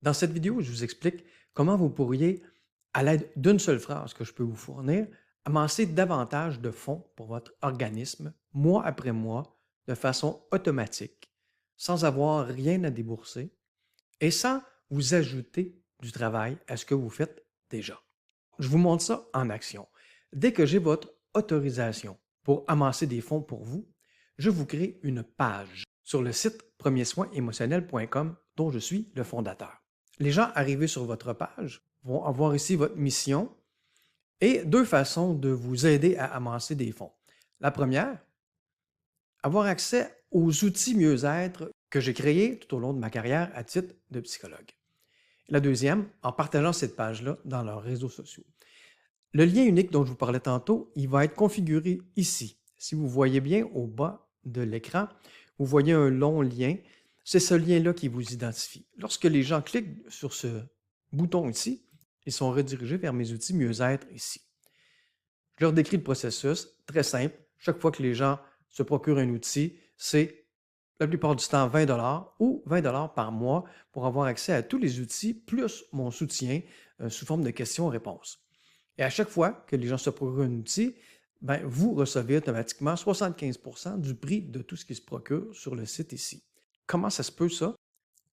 Dans cette vidéo, je vous explique comment vous pourriez, à l'aide d'une seule phrase que je peux vous fournir, amasser davantage de fonds pour votre organisme, mois après mois, de façon automatique, sans avoir rien à débourser et sans vous ajouter du travail à ce que vous faites déjà. Je vous montre ça en action. Dès que j'ai votre autorisation pour amasser des fonds pour vous, je vous crée une page sur le site premiersoinsémotionnel.com dont je suis le fondateur. Les gens arrivés sur votre page vont avoir ici votre mission et deux façons de vous aider à amasser des fonds. La première, avoir accès aux outils mieux-être que j'ai créés tout au long de ma carrière à titre de psychologue. La deuxième, en partageant cette page-là dans leurs réseaux sociaux. Le lien unique dont je vous parlais tantôt, il va être configuré ici. Si vous voyez bien au bas de l'écran, vous voyez un long lien. C'est ce lien-là qui vous identifie. Lorsque les gens cliquent sur ce bouton ici, ils sont redirigés vers mes outils mieux-être ici. Je leur décris le processus, très simple. Chaque fois que les gens se procurent un outil, c'est la plupart du temps 20 ou 20 par mois pour avoir accès à tous les outils, plus mon soutien sous forme de questions-réponses. Et à chaque fois que les gens se procurent un outil, ben, vous recevez automatiquement 75% du prix de tout ce qui se procure sur le site ici. Comment ça se peut ça?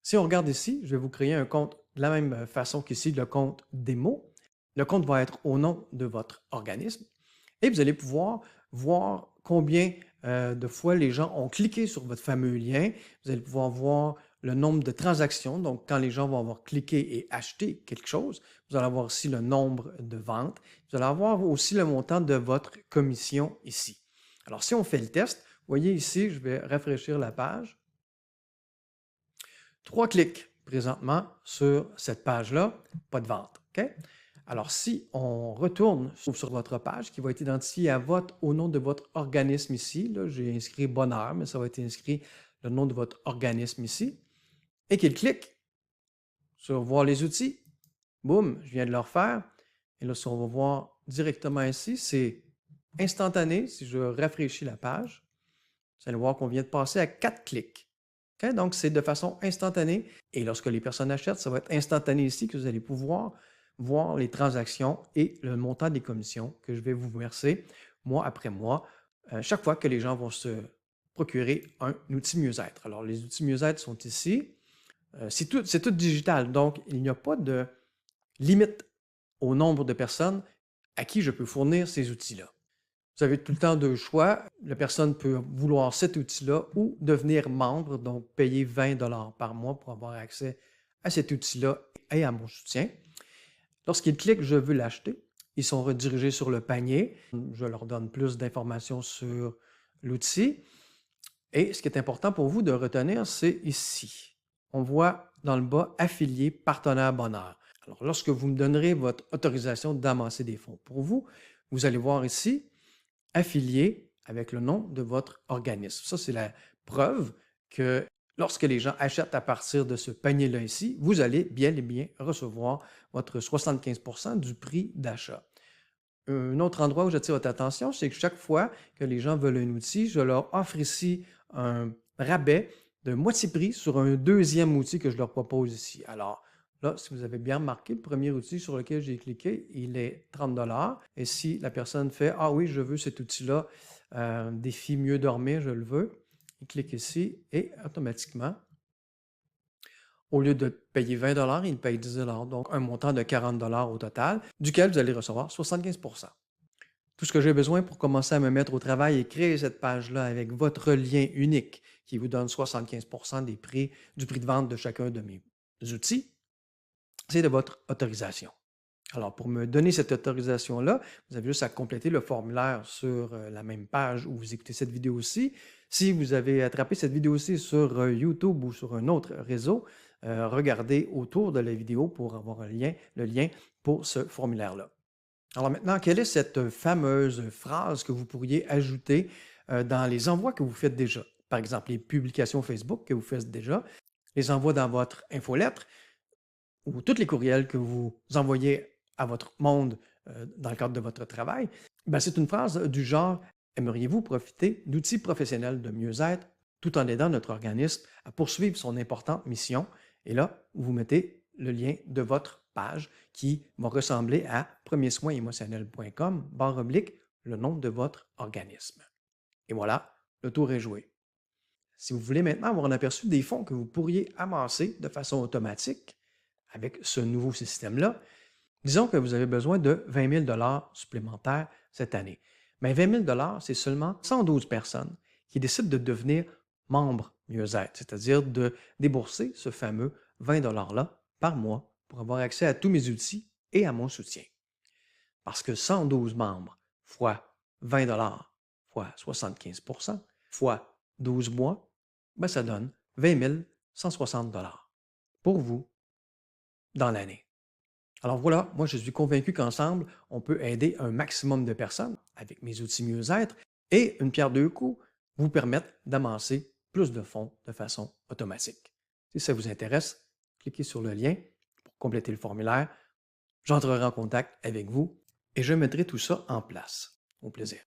Si on regarde ici, je vais vous créer un compte de la même façon qu'ici, le compte démo. Le compte va être au nom de votre organisme et vous allez pouvoir voir combien de fois les gens ont cliqué sur votre fameux lien. Vous allez pouvoir voir le nombre de transactions. Donc, quand les gens vont avoir cliqué et acheté quelque chose, vous allez avoir aussi le nombre de ventes. Vous allez avoir aussi le montant de votre commission ici. Alors, si on fait le test, vous voyez ici, je vais rafraîchir la page. 3 clics présentement sur cette page-là, pas de vente. OK? Alors, si on retourne sur votre page qui va être identifiée au nom de votre organisme ici, là, j'ai inscrit Bonheur, mais ça va être inscrit le nom de votre organisme ici, et qu'il clique sur Voir les outils, boum, je viens de le refaire. Et là, si on va voir directement ici, c'est instantané. Si je rafraîchis la page, vous allez voir qu'on vient de passer à 4 clics. Okay? Donc, c'est de façon instantanée. Et lorsque les personnes achètent, ça va être instantané ici que vous allez pouvoir voir les transactions et le montant des commissions que je vais vous verser mois après mois, chaque fois que les gens vont se procurer un outil mieux-être. Alors, les outils mieux-être sont ici. C'est tout digital, donc il n'y a pas de limite au nombre de personnes à qui je peux fournir ces outils-là. Vous avez tout le temps deux choix. La personne peut vouloir cet outil-là ou devenir membre, donc payer 20 par mois pour avoir accès à cet outil-là et à mon soutien. Lorsqu'ils cliquent « Je veux l'acheter », ils sont redirigés sur le panier. Je leur donne plus d'informations sur l'outil. Et ce qui est important pour vous de retenir, c'est ici. On voit dans le bas « Affilié partenaire bonheur ». Alors, lorsque vous me donnerez votre autorisation d'amasser des fonds pour vous, vous allez voir ici « Affilié » avec le nom de votre organisme. Ça, c'est la preuve que lorsque les gens achètent à partir de ce panier-là ici, vous allez bien et bien recevoir votre 75% du prix d'achat. Un autre endroit où j'attire votre attention, c'est que chaque fois que les gens veulent un outil, je leur offre ici un rabais de moitié prix sur un deuxième outil que je leur propose ici. Alors là, si vous avez bien remarqué, le premier outil sur lequel j'ai cliqué, il est 30 $. Et si la personne fait « Ah oui, je veux cet outil-là, défi mieux dormir, je le veux », il clique ici et automatiquement, au lieu de payer 20 $, il paye 10 $, donc un montant de 40 $ au total, duquel vous allez recevoir 75%. Tout ce que j'ai besoin pour commencer à me mettre au travail et créer cette page-là avec votre lien unique qui vous donne 75% du prix de vente de chacun de mes outils, c'est de votre autorisation. Alors, pour me donner cette autorisation-là, vous avez juste à compléter le formulaire sur la même page où vous écoutez cette vidéo aussi. Si vous avez attrapé cette vidéo aussi sur YouTube ou sur un autre réseau, regardez autour de la vidéo pour avoir le lien pour ce formulaire-là. Alors maintenant, quelle est cette fameuse phrase que vous pourriez ajouter dans les envois que vous faites déjà? Par exemple, les publications Facebook que vous faites déjà, les envois dans votre infolettre ou tous les courriels que vous envoyez à votre monde dans le cadre de votre travail. Ben, c'est une phrase du genre « Aimeriez-vous profiter d'outils professionnels de mieux-être tout en aidant notre organisme à poursuivre son importante mission? » Et là, vous mettez le lien de votre page qui va ressembler à premiersoinsémotionnel.com/, le nom de votre organisme. Et voilà, le tour est joué. Si vous voulez maintenant avoir un aperçu des fonds que vous pourriez amasser de façon automatique avec ce nouveau système-là, disons que vous avez besoin de 20 000 supplémentaires cette année. Mais 20 000 c'est seulement 112 personnes qui décident de devenir membres mieux-être, c'est-à-dire de débourser ce fameux 20 $-là par mois pour avoir accès à tous mes outils et à mon soutien. Parce que 112 membres fois 20 fois 75 fois 12 mois, ben ça donne 20 160 pour vous dans l'année. Alors voilà, moi je suis convaincu qu'ensemble, on peut aider un maximum de personnes avec mes outils mieux-être et une pierre deux coups vous permettre d'amasser plus de fonds de façon automatique. Si ça vous intéresse, cliquez sur le lien pour compléter le formulaire. J'entrerai en contact avec vous et je mettrai tout ça en place. Au plaisir.